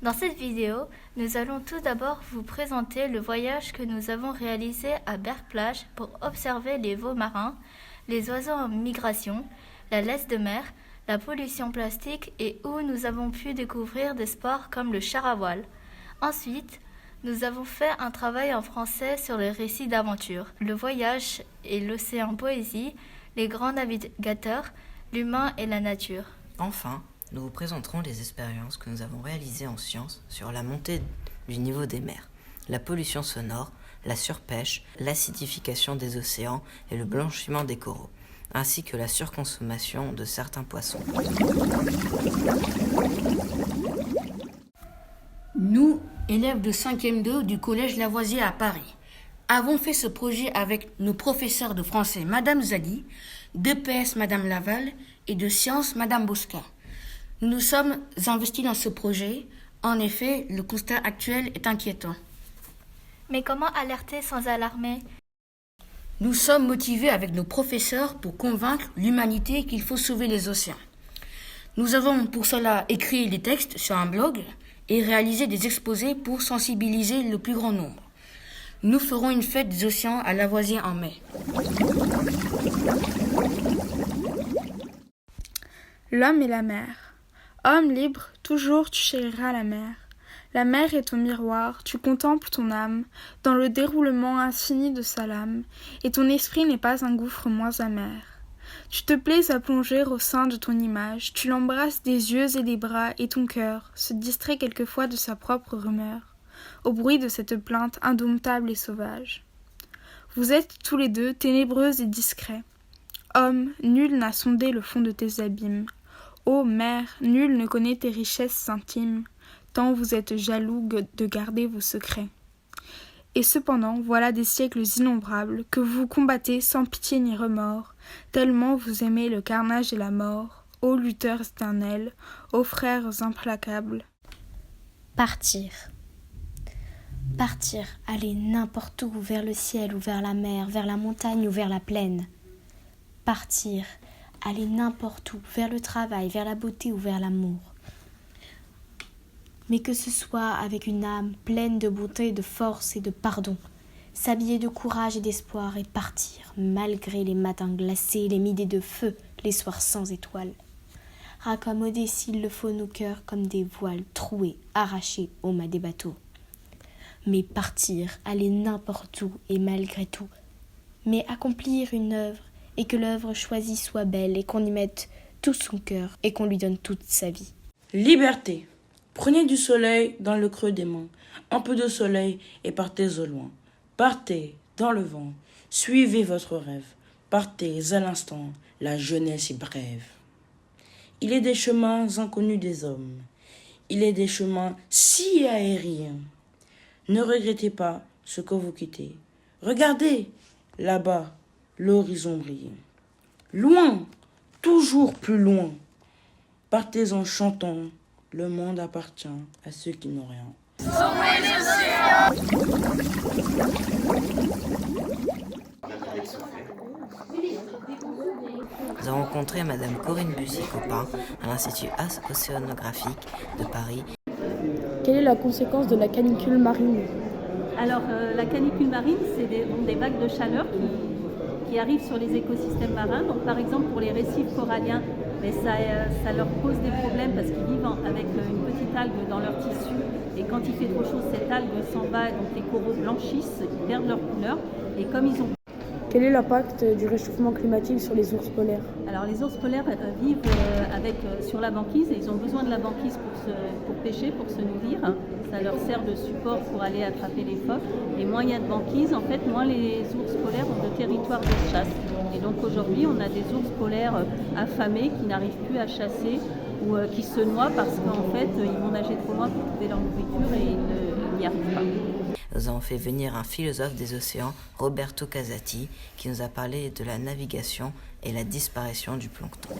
Dans cette vidéo, nous allons tout d'abord vous présenter le voyage que nous avons réalisé à Berck-Plage pour observer les veaux marins, les oiseaux en migration, la laisse de mer, la pollution plastique et où nous avons pu découvrir des sports comme le char à voile. Ensuite, nous avons fait un travail en français sur les récits d'aventure, le voyage et l'océan poésie, les grands navigateurs, l'humain et la nature. Enfin, nous vous présenterons les expériences que nous avons réalisées en sciences sur la montée du niveau des mers, la pollution sonore, la surpêche, l'acidification des océans et le blanchiment des coraux, ainsi que la surconsommation de certains poissons. Nous, élèves de 5e 2 du collège Lavoisier à Paris, avons fait ce projet avec nos professeurs de français Madame Zali, d'EPS Madame Laval et de sciences Madame Bosca. Nous nous sommes investis dans ce projet. En effet, le constat actuel est inquiétant. Mais comment alerter sans alarmer ? Nous sommes motivés avec nos professeurs pour convaincre l'humanité qu'il faut sauver les océans. Nous avons pour cela écrit des textes sur un blog et réalisé des exposés pour sensibiliser le plus grand nombre. Nous ferons une fête des océans à Lavoisier en mai. L'homme et la mer. Homme libre, toujours tu chériras la mer. La mer est ton miroir, tu contemples ton âme, dans le déroulement infini de sa lame, et ton esprit n'est pas un gouffre moins amer. Tu te plais à plonger au sein de ton image, tu l'embrasses des yeux et des bras, et ton cœur se distrait quelquefois de sa propre rumeur, au bruit de cette plainte indomptable et sauvage. Vous êtes tous les deux ténébreux et discrets. Homme, nul n'a sondé le fond de tes abîmes. Ô mer, nul ne connaît tes richesses intimes, tant vous êtes jaloux de garder vos secrets. Et cependant, voilà des siècles innombrables que vous combattez sans pitié ni remords, tellement vous aimez le carnage et la mort, ô lutteurs éternels, ô frères implacables. Partir. Partir, aller n'importe où, vers le ciel ou vers la mer, vers la montagne ou vers la plaine. Partir, aller n'importe où, vers le travail, vers la beauté ou vers l'amour. Mais que ce soit avec une âme pleine de bonté, de force et de pardon, s'habiller de courage et d'espoir et partir, malgré les matins glacés, les midis de feu, les soirs sans étoiles. Raccommoder s'il le faut nos cœurs comme des voiles troués, arrachés au mât des bateaux. Mais partir, aller n'importe où et malgré tout, mais accomplir une œuvre et que l'œuvre choisie soit belle et qu'on y mette tout son cœur et qu'on lui donne toute sa vie. Liberté. Prenez du soleil dans le creux des mains, un peu de soleil et partez au loin. Partez dans le vent, suivez votre rêve, partez à l'instant, la jeunesse est brève. Il est des chemins inconnus des hommes, il est des chemins si aériens. Ne regrettez pas ce que vous quittez. Regardez, là-bas, l'horizon brille. Loin, toujours plus loin. Partez en chantant, le monde appartient à ceux qui n'ont rien. Nous avons rencontré Madame Corinne Bussy-Copin à l'Institut océanographique de Paris. Quelle est la conséquence de la canicule marine ? Alors, la canicule marine, c'est des vagues de chaleur qui arrivent sur les écosystèmes marins. Donc, par exemple, pour les récifs coralliens, mais ça leur pose des problèmes parce qu'ils vivent avec une petite algue dans leur tissu. Et quand il fait trop chaud, cette algue s'en va, donc les coraux blanchissent, ils perdent leur couleur. Et comme ils ont... Quel est l'impact du réchauffement climatique sur les ours polaires ? Alors les ours polaires vivent sur la banquise et ils ont besoin de la banquise pour pêcher, pour se nourrir. Ça leur sert de support pour aller attraper les phoques. Et moins il y a de banquise, en fait, moins les ours polaires ont de territoire de chasse. Et donc aujourd'hui, on a des ours polaires affamés qui n'arrivent plus à chasser ou qui se noient parce qu'en fait, ils vont nager trop loin pour trouver leur nourriture et ils n'y arrivent pas. Nous avons fait venir un philosophe des océans, Roberto Casati, qui nous a parlé de la navigation et la disparition du plancton.